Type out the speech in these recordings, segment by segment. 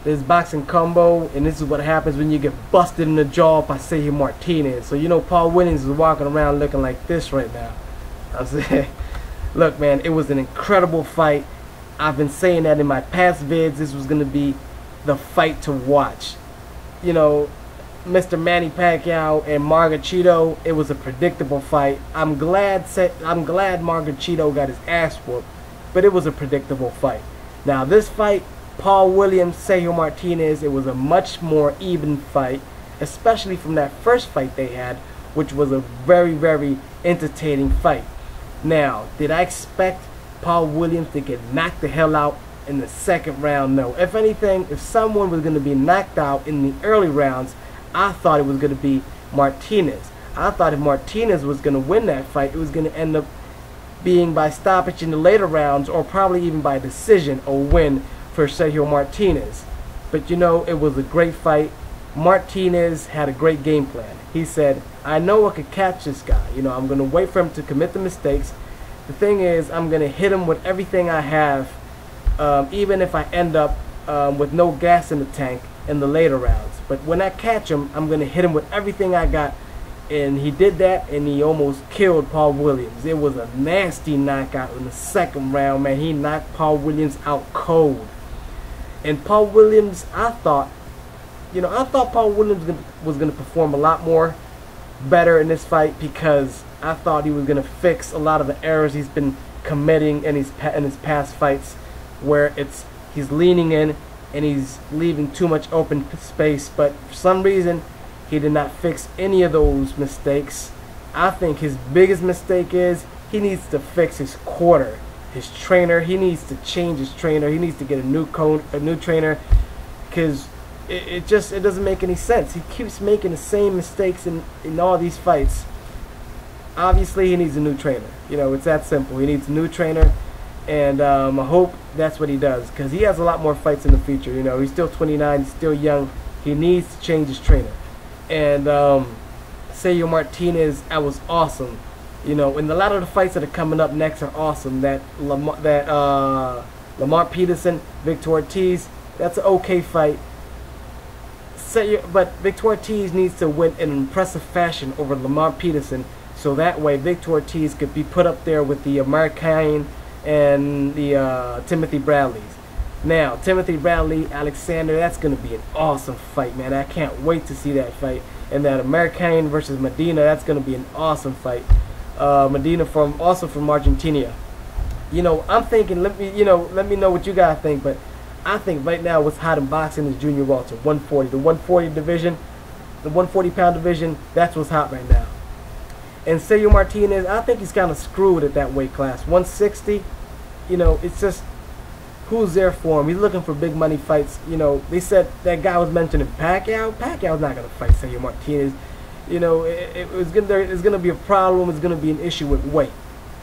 this boxing combo, and this is what happens when you get busted in the jaw by Sergio Martinez. So you know Paul Williams is walking around looking like this right now. I'm saying, look, man, it was an incredible fight. I've been saying that in my past vids. This was going to be the fight to watch. You know, Mr. Manny Pacquiao and Margarito, it was a predictable fight. I'm glad Margarito got his ass whooped, but it was a predictable fight. Now this fight, Paul Williams, Sergio Martinez, it was a much more even fight, especially from that first fight they had, which was a very, very entertaining fight. Now, did I expect Paul Williams to get knocked the hell out in the second round? No. If anything, if someone was going to be knocked out in the early rounds, I thought it was going to be Martinez. I thought if Martinez was going to win that fight, it was going to end up being by stoppage in the later rounds, or probably even by decision or win for Sergio Martinez. But you know, it was a great fight. Martinez had a great game plan. He said, I know I could catch this guy. You know, I'm going to wait for him to commit the mistakes. The thing is, I'm going to hit him with everything I have, even if I end up with no gas in the tank in the later rounds. But when I catch him, I'm going to hit him with everything I got. And he did that, and he almost killed Paul Williams. It was a nasty knockout in the second round, man. He knocked Paul Williams out cold. And Paul Williams, I thought Paul Williams was going to perform a lot more better in this fight, because I thought he was going to fix a lot of the errors he's been committing in his past fights, where he's leaning in and he's leaving too much open space. But for some reason, he did not fix any of those mistakes. I think his biggest mistake is he needs to fix his corner, his trainer. He needs to change his trainer. He needs to get a new trainer, because it doesn't make any sense. He keeps making the same mistakes in all these fights. Obviously, he needs a new trainer. You know, it's that simple. He needs a new trainer, and I hope that's what he does, because he has a lot more fights in the future. You know, he's still 29, he's still young. He needs to change his trainer. And Sergio Martinez, that was awesome. You know, and a lot of the fights that are coming up next are awesome. That Lamont Peterson, Victor Ortiz, that's an okay fight. But Victor Ortiz needs to win in an impressive fashion over Lamont Peterson, so that way Victor Ortiz could be put up there with the American and the Timothy Bradleys. Now, Timothy Bradley, Alexander, that's going to be an awesome fight, man. I can't wait to see that fight. And that American versus Medina, that's going to be an awesome fight. Medina also from Argentina. You know, I'm thinking, let me know what you guys think, but I think right now what's hot in boxing is junior welter, 140. The 140 division, the 140-pound division, that's what's hot right now. And Sergio Martinez, I think he's kind of screwed at that weight class. 160, you know, it's just, who's there for him? He's looking for big money fights. You know, they said that guy was mentioning Pacquiao. Pacquiao's not going to fight Sergio Martinez. You know, it's going to be a problem. It's going to be an issue with weight.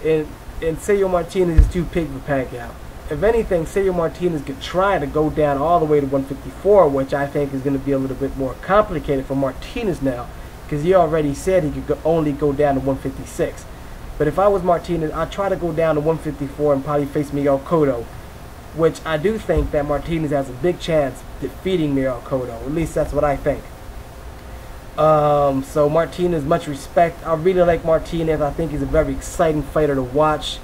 And Sergio Martinez is too big for Pacquiao. If anything, Sergio Martinez could try to go down all the way to 154, which I think is going to be a little bit more complicated for Martinez now, because he already said he could only go down to 156. But if I was Martinez, I'd try to go down to 154 and probably face Miguel Cotto, which I do think that Martinez has a big chance defeating Miguel Cotto. At least that's what I think. So Martinez, much respect. I really like Martinez. I think he's a very exciting fighter to watch.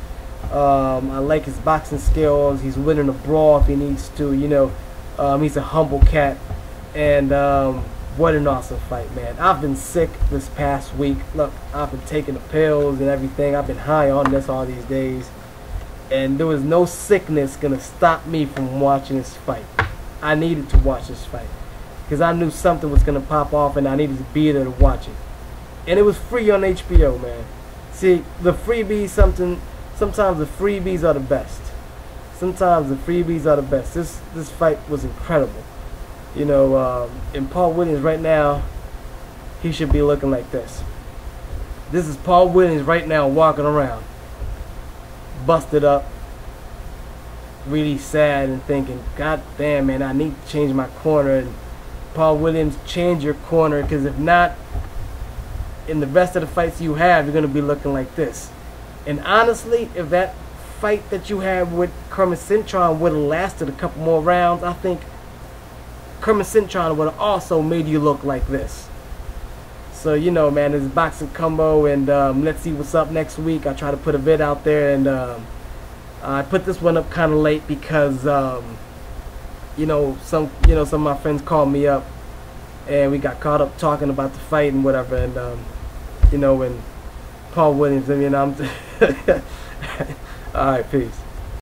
I like his boxing skills. He's winning a brawl if he needs to. You know, he's a humble cat. And what an awesome fight, man. I've been sick this past week. Look, I've been taking the pills and everything. I've been high on this all these days. And there was no sickness going to stop me from watching this fight. I needed to watch this fight, because I knew something was going to pop off and I needed to be there to watch it. And it was free on HBO, man. See, the freebies, sometimes the freebies are the best. Sometimes the freebies are the best. This fight was incredible. You know, and Paul Williams right now, he should be looking like this. This is Paul Williams right now walking around, busted up, really sad and thinking, God damn, man, I need to change my corner. And Paul Williams, change your corner, because if not, in the rest of the fights you have, you're going to be looking like this. And honestly, if that fight that you had with Kermit Cintron would have lasted a couple more rounds, I think Kermit Cintron would have also made you look like this. So, you know, man, it's boxing combo, and let's see what's up next week. I try to put a vid out there, and I put this one up kind of late because you know, some of my friends called me up, and we got caught up talking about the fight and whatever, and you know, when Paul Williams, I mean, I'm all right, peace.